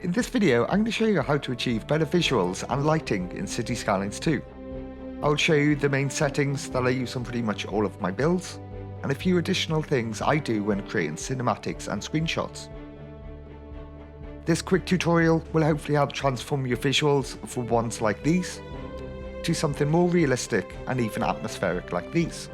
In this video, I'm going to show you how to achieve better visuals and lighting in Cities Skylines 2. I will show you the main settings that I use on pretty much all of my builds, and a few additional things I do when creating cinematics and screenshots. This quick tutorial will hopefully help transform your visuals from ones like these to something more realistic and even atmospheric like these.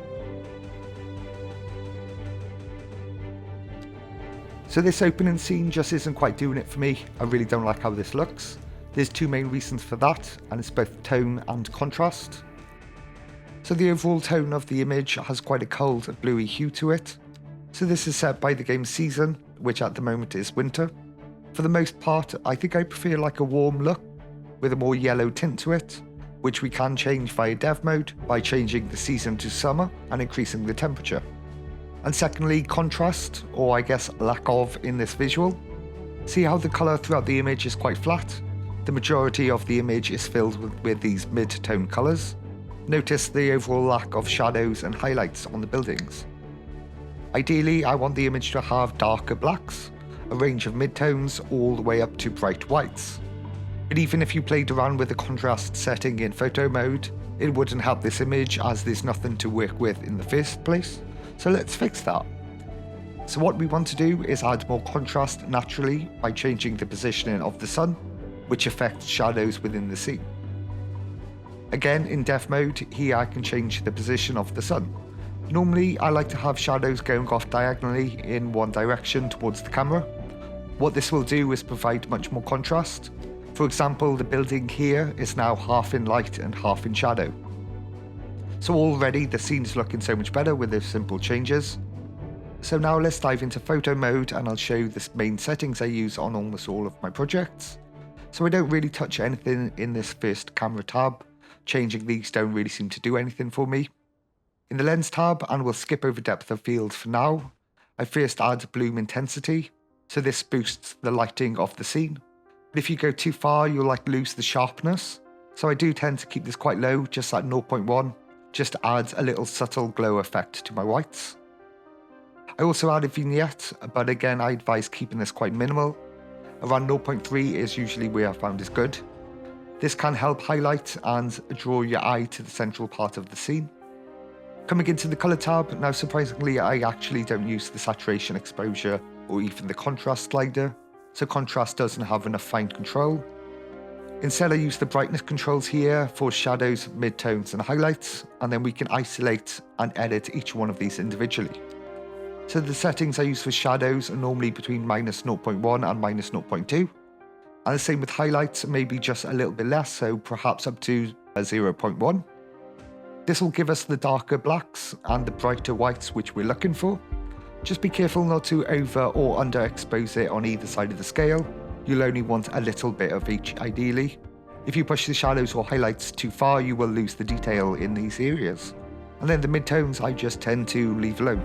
So this opening scene just isn't quite doing it for me. I really don't like how this looks. There's two main reasons for that, and it's both tone and contrast. So the overall tone of the image has quite a cold bluey hue to it. So this is set by the game's season, which at the moment is winter. For the most part, I think I prefer like a warm look with a more yellow tint to it, which we can change via dev mode by changing the season to summer and increasing the temperature. And secondly, contrast, or I guess lack of in this visual. See how the colour throughout the image is quite flat? The majority of the image is filled with these mid-tone colours. Notice the overall lack of shadows and highlights on the buildings. Ideally, I want the image to have darker blacks, a range of mid-tones all the way up to bright whites. But even if you played around with the contrast setting in photo mode, it wouldn't help this image as there's nothing to work with in the first place. So let's fix that. So what we want to do is add more contrast naturally by changing the positioning of the sun, which affects shadows within the scene. Again, in dev mode, here I can change the position of the sun. Normally, I like to have shadows going off diagonally in one direction towards the camera. What this will do is provide much more contrast. For example, the building here is now half in light and half in shadow. So already the scene is looking so much better with those simple changes. So now let's dive into photo mode and I'll show you the main settings I use on almost all of my projects. So I don't really touch anything in this first camera tab. Changing these don't really seem to do anything for me. In the lens tab, and we'll skip over depth of field for now, I first add bloom intensity. So this boosts the lighting of the scene. But if you go too far, you'll lose the sharpness. So I do tend to keep this quite low, just at 0.1. Just adds a little subtle glow effect to my whites. I also add a vignette, but again I advise keeping this quite minimal. Around 0.3 is usually where I found is good. This can help highlight and draw your eye to the central part of the scene. Coming into the colour tab, now surprisingly I actually don't use the saturation exposure or even the contrast slider, so contrast doesn't have enough fine control. Instead I use the brightness controls here for shadows, midtones and highlights, and then we can isolate and edit each one of these individually. So the settings I use for shadows are normally between -0.1 and -0.2, and the same with highlights, maybe just a little bit less, so perhaps up to 0.1. This will give us the darker blacks and the brighter whites which we're looking for. Just be careful not to over or underexpose it on either side of the scale. You'll only want a little bit of each ideally. If you push the shadows or highlights too far, you will lose the detail in these areas. And then the midtones I just tend to leave alone.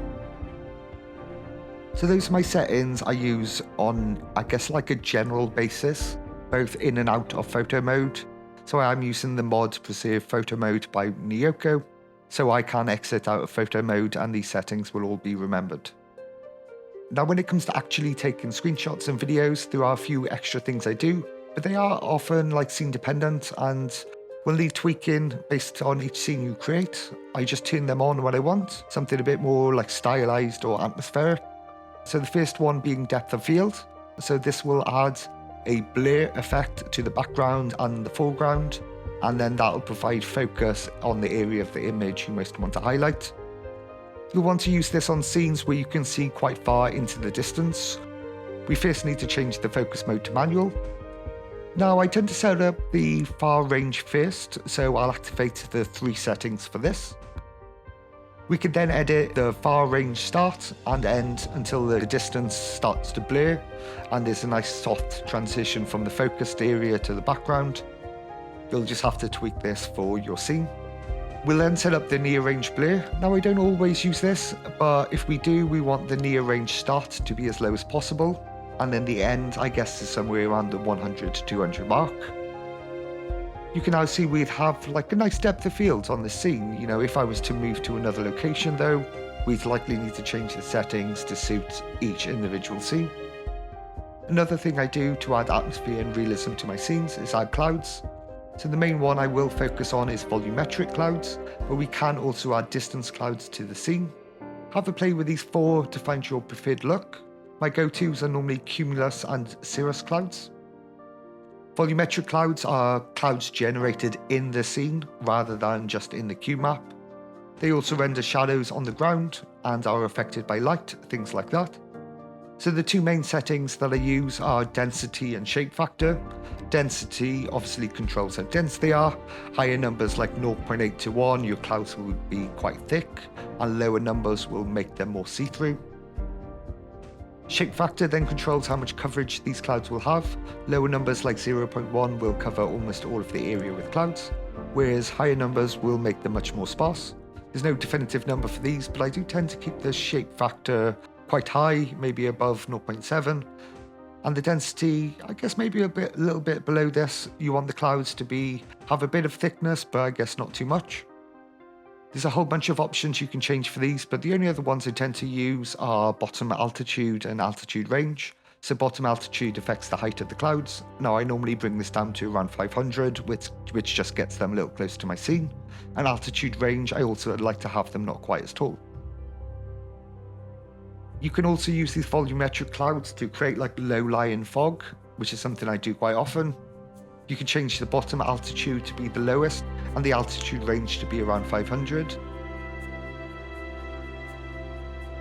So those are my settings I use on, I guess, like a general basis, both in and out of photo mode. So I'm using the mod Preserve Photo Mode by Nyoko, so I can exit out of photo mode and these settings will all be remembered. Now when it comes to actually taking screenshots and videos, there are a few extra things I do, but they are often scene dependent and will need tweaking based on each scene you create. I just turn them on when I want, something a bit more stylized or atmospheric. So the first one being depth of field. So this will add a blur effect to the background and the foreground, and then that'll provide focus on the area of the image you most want to highlight. You'll want to use this on scenes where you can see quite far into the distance. We first need to change the focus mode to manual. Now I tend to set up the far range first, so I'll activate the 3 settings for this. We can then edit the far range start and end until the distance starts to blur, and there's a nice soft transition from the focused area to the background. You'll just have to tweak this for your scene. We'll then set up the near range blur. Now I don't always use this, but if we do, we want the near range start to be as low as possible, and then the end I guess is somewhere around the 100 to 200 mark. You can now see we'd have a nice depth of field on the scene. If I was to move to another location though, we'd likely need to change the settings to suit each individual scene. Another thing I do to add atmosphere and realism to my scenes is add clouds. So the main one I will focus on is volumetric clouds, but we can also add distance clouds to the scene. Have a play with these 4 to find your preferred look. My go-tos are normally cumulus and cirrus clouds. Volumetric clouds are clouds generated in the scene rather than just in the cue map. They also render shadows on the ground and are affected by light, things like that. So the 2 main settings that I use are density and shape factor. Density obviously controls how dense they are. Higher numbers like 0.8 to 1, your clouds will be quite thick, and lower numbers will make them more see-through. Shape factor then controls how much coverage these clouds will have. Lower numbers like 0.1 will cover almost all of the area with clouds, whereas higher numbers will make them much more sparse. There's no definitive number for these, but I do tend to keep the shape factor quite high, maybe above 0.7. And the density, I guess maybe a little bit below this. You want the clouds to have a bit of thickness, but I guess not too much. There's a whole bunch of options you can change for these, but the only other ones I tend to use are bottom altitude and altitude range. So bottom altitude affects the height of the clouds. Now I normally bring this down to around 500, which just gets them a little closer to my scene. And altitude range, I also like to have them not quite as tall. You can also use these volumetric clouds to create like low-lying fog, which is something I do quite often. You can change the bottom altitude to be the lowest and the altitude range to be around 500.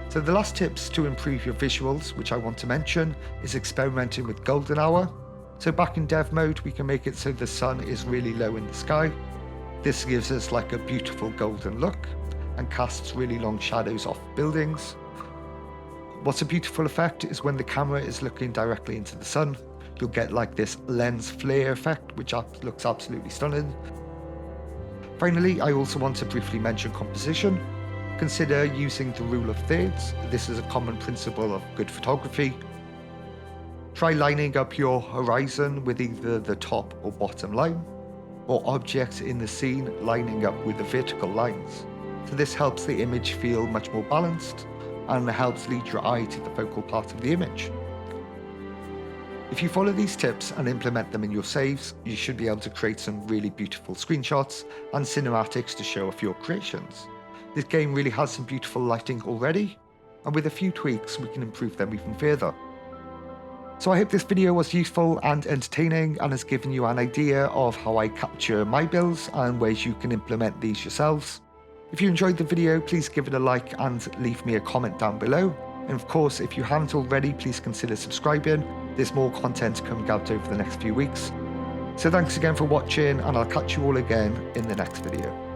So the last tips to improve your visuals, which I want to mention, is experimenting with golden hour. So back in dev mode, we can make it so the sun is really low in the sky. This gives us like a beautiful golden look and casts really long shadows off buildings. What's a beautiful effect is when the camera is looking directly into the sun, you'll get like this lens flare effect, which looks absolutely stunning. Finally, I also want to briefly mention composition. Consider using the rule of thirds. This is a common principle of good photography. Try lining up your horizon with either the top or bottom line, or objects in the scene lining up with the vertical lines. So this helps the image feel much more balanced and helps lead your eye to the focal part of the image. If you follow these tips and implement them in your saves, you should be able to create some really beautiful screenshots and cinematics to show off your creations. This game really has some beautiful lighting already, and with a few tweaks we can improve them even further. So I hope this video was useful and entertaining and has given you an idea of how I capture my builds and ways you can implement these yourselves. If you enjoyed the video, please give it a like and leave me a comment down below. And of course, if you haven't already, please consider subscribing. There's more content coming out over the next few weeks. So thanks again for watching, and I'll catch you all again in the next video.